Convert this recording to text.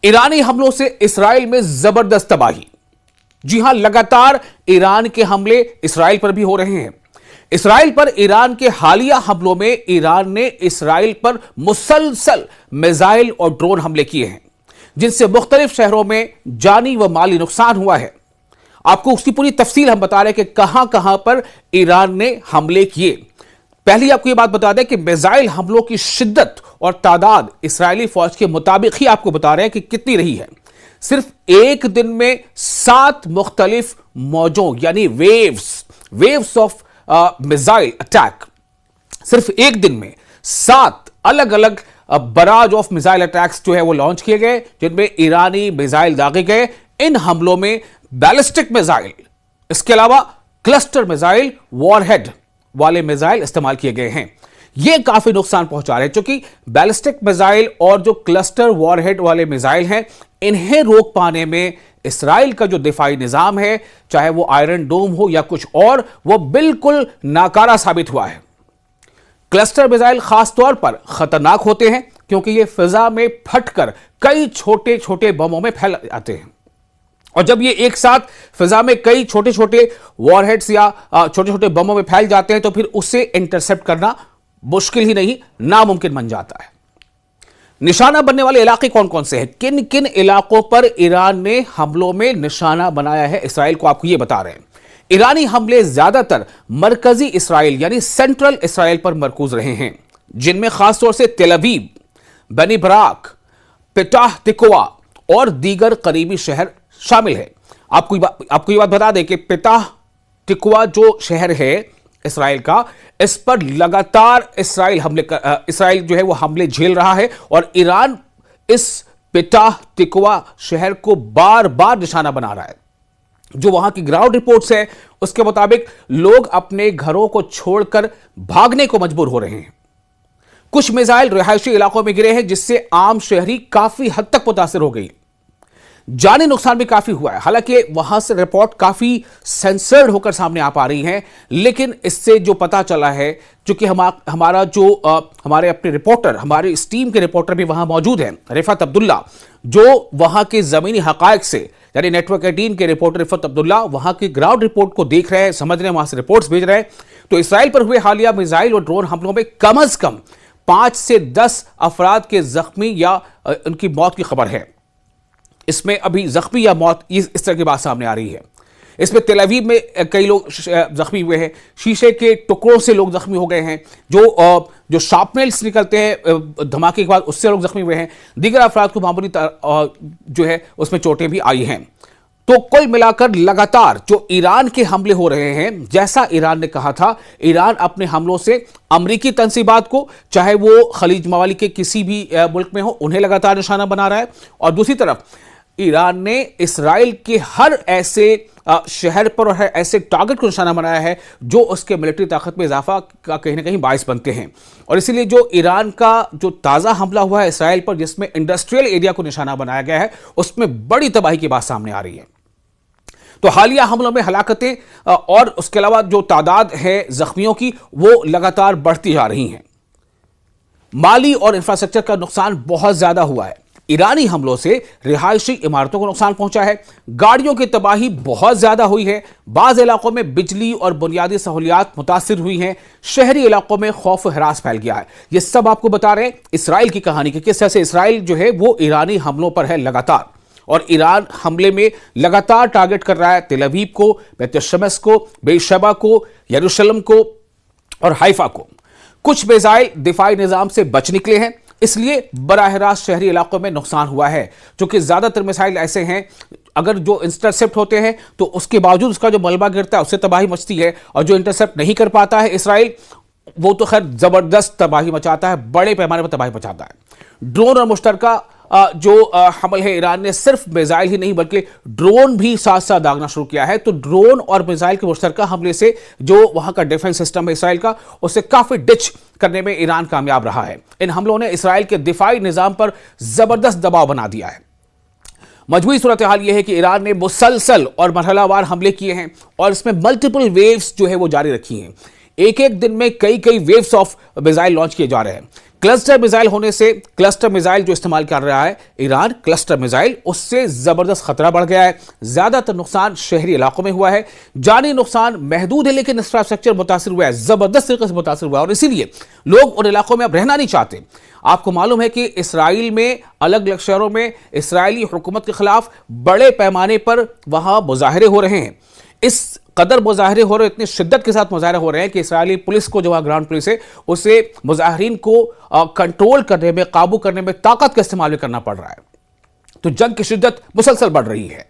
ईरानी हमलों से इसराइल में जबरदस्त तबाही। जी हां, लगातार ईरान के हमले इसराइल पर भी हो रहे हैं। इसराइल पर ईरान के हालिया हमलों में ईरान ने इसराइल पर मुसलसल मिसाइल और ड्रोन हमले किए हैं, जिनसे मुख्तलिफ शहरों में जानी व माली नुकसान हुआ है। आपको उसकी पूरी तफसील हम बता रहे हैं कि कहां कहां पर ईरान ने हमले किए। पहले आपको यह बात बता दें कि मिसाइल हमलों की शिद्दत और तादाद इस्राएली फौज के मुताबिक ही आपको बता रहे हैं कि कितनी रही है। सिर्फ एक दिन में 7 मुख्तलिफ मौजों यानी वेव्स ऑफ मिसाइल अटैक, सिर्फ एक दिन में 7 अलग अलग बराज ऑफ मिसाइल अटैक्स जो है वो लॉन्च किए गए, जिनमें ईरानी मिसाइल दागे गए। इन हमलों में बैलिस्टिक मिसाइल, इसके अलावा क्लस्टर मिसाइल, वॉरहेड वाले मिसाइल इस्तेमाल किए गए हैं। यह काफी नुकसान पहुंचा रहे हैं, क्योंकि बैलिस्टिक मिसाइल और जो क्लस्टर वॉरहेड वाले मिसाइल हैं, इन्हें रोक पाने में इसराइल का जो दिफाई निजाम है, चाहे वो आयरन डोम हो या कुछ और, वो बिल्कुल नाकारा साबित हुआ है। क्लस्टर मिसाइल खासतौर पर खतरनाक होते हैं, क्योंकि ये फिजा में फटकर कई छोटे छोटे बमों में फैल जाते हैं। और जब ये एक साथ फिजा में कई छोटे छोटे वॉरहेड्स या छोटे छोटे बमों में फैल जाते हैं, तो फिर उसे इंटरसेप्ट करना मुश्किल ही नहीं, नामुमकिन बन जाता है। निशाना बनने वाले इलाके कौन कौन से हैं, किन किन इलाकों पर ईरान ने हमलों में निशाना बनाया है इसराइल को, आपको यह बता रहे हैं। ईरानी हमले ज्यादातर मरकजी इसराइल यानी सेंट्रल इसराइल पर मरकूज रहे हैं, जिनमें खासतौर से तेल अवीव, बनी बराक, पेटाह तिकवा और दीगर करीबी शहर शामिल है। आपको ये बात बता दें कि पेटाह तिकवा जो शहर है इसराइल का, इस पर लगातार इसराइल जो है वो हमले झेल रहा है, और ईरान इस पेटाह तिकवा शहर को बार बार निशाना बना रहा है। जो वहां की ग्राउंड रिपोर्ट्स है, उसके मुताबिक लोग अपने घरों को छोड़कर भागने को मजबूर हो रहे हैं। कुछ मिसाइल रिहायशी इलाकों में गिरे हैं, जिससे आम शहरी काफी हद तक मुतासिर हो गई। जानी नुकसान भी काफी हुआ है। हालांकि वहां से रिपोर्ट काफी सेंसर्ड होकर सामने आ पा रही हैं, लेकिन इससे जो पता चला है, चूंकि हमारे अपने रिपोर्टर, हमारे इस टीम के रिपोर्टर भी वहां मौजूद हैं, रिफत अब्दुल्ला, जो वहां के जमीनी हकायक से, यानी नेटवर्क 18 के रिपोर्टर रिफत अब्दुल्ला वहां की ग्राउंड रिपोर्ट को देख रहे हैं, समझ रहे हैं, वहां से रिपोर्ट्स भेज रहे हैं। तो इसराइल पर हुए हालिया मिसाइल और ड्रोन हमलों में कम अज कम 5 से 10 अफराद के जख्मी या उनकी मौत की खबर है। इसमें अभी जख्मी या मौत इस तरह की बात सामने आ रही है। इसमें तेल अवीव में कई लोग जख्मी हुए हैं, शीशे के टुकड़ों से लोग जख्मी हो गए हैं, जो शार्पनेल्स निकलते हैं धमाके के बाद, उससे लोग जख्मी हुए हैं। दीगर अफराद को मामूली जो है उसमें चोटें भी आई हैं। तो कुल मिलाकर लगातार जो ईरान के हमले हो रहे हैं, जैसा ईरान ने कहा था, ईरान अपने हमलों से अमरीकी तंसीबात को, चाहे वो खलीज मवालिक के किसी भी मुल्क में हो, उन्हें लगातार निशाना बना रहा है। और दूसरी तरफ ईरान ने इसराइल के हर ऐसे शहर पर और हर ऐसे टारगेट को निशाना बनाया है जो उसके मिलिट्री ताकत में इजाफा का कहीं ना कहीं बाइस बनते हैं। और इसीलिए जो ईरान का जो ताज़ा हमला हुआ है इसराइल पर, जिसमें इंडस्ट्रियल एरिया को निशाना बनाया गया है, उसमें बड़ी तबाही की बात सामने आ रही है। तो हालिया हमलों में हलाकतें और उसके अलावा जो तादाद है जख्मियों की, वो लगातार बढ़ती जा रही हैं। माली और इंफ्रास्ट्रक्चर का नुकसान बहुत ज्यादा हुआ है। ईरानी हमलों से रिहायशी इमारतों को नुकसान पहुंचा है, गाड़ियों की तबाही बहुत ज्यादा हुई है, बाज़ इलाकों में बिजली और बुनियादी सहूलियात मुतासिर हुई हैं, शहरी इलाकों में खौफ हरास फैल गया है। ये सब आपको बता रहे हैं इसराइल की कहानी कि किस तरह से इसराइल जो है वो ईरानी हमलों पर है लगातार, और ईरान हमले में लगातार टारगेट कर रहा है तेल अवीव को, बैत शमस को, बेशबा को, यरूशलेम को और हाइफा को। कुछ मिसाइल दिफाई निजाम से बच निकले हैं, इसलिए बराह रास्त शहरी इलाकों में नुकसान हुआ है। क्योंकि ज्यादातर मिसाइल ऐसे हैं, अगर जो इंटरसेप्ट होते हैं तो उसके बावजूद उसका जो मलबा गिरता है उससे तबाही मचती है, और जो इंटरसेप्ट नहीं कर पाता है इसराइल, वो तो खैर जबरदस्त तबाही मचाता है, बड़े पैमाने पर तबाही मचाता है। ड्रोन और मुश्तरका जो हमल है, ईरान ने सिर्फ मिसाइल ही नहीं बल्कि ड्रोन भी साथ साथ दागना शुरू किया है। तो ड्रोन और मिसाइल के मुश्तरका हमले से जो वहां का डिफेंस सिस्टम है इसराइल का, उससे काफी डिच करने में ईरान कामयाब रहा है। इन हमलों ने इसराइल के दिफाई निजाम पर जबरदस्त दबाव बना दिया है। मजबूरी सूरत हाल यह है कि ईरान ने मुसलसल और मरहलावार हमले किए हैं, और इसमें मल्टीपल वेव्स जो है वो जारी रखी हैं। एक एक दिन में कई वेव्स ऑफ मिसाइल लॉन्च किए जा रहे हैं। क्लस्टर मिसाइल होने से, क्लस्टर मिसाइल जो इस्तेमाल कर रहा है ईरान, क्लस्टर मिसाइल, उससे जबरदस्त खतरा बढ़ गया है। ज्यादातर नुकसान शहरी इलाकों में हुआ है, जानी नुकसान महदूद है, लेकिन इंफ्रास्ट्रक्चर मुतासिर हुआ है, जबरदस्त तरीके से मुतासिर हुआ है, और इसीलिए लोग उन इलाकों में अब रहना नहीं चाहते। आपको मालूम है कि इसराइल में अलग अलग शहरों में इसराइली हुकूमत के खिलाफ बड़े पैमाने पर वहां मुजाहरे हो रहे हैं। इस कदर मुजाहरे हो रहे, इतनी शिद्दत के साथ मुजाहरे हो रहे हैं कि इसराइली पुलिस को, जो वहां ग्राउंड पुलिस है, उसे मुजाहरीन को कंट्रोल करने में, काबू करने में ताकत का इस्तेमाल भी करना पड़ रहा है। तो जंग की शिद्दत मुसलसल बढ़ रही है।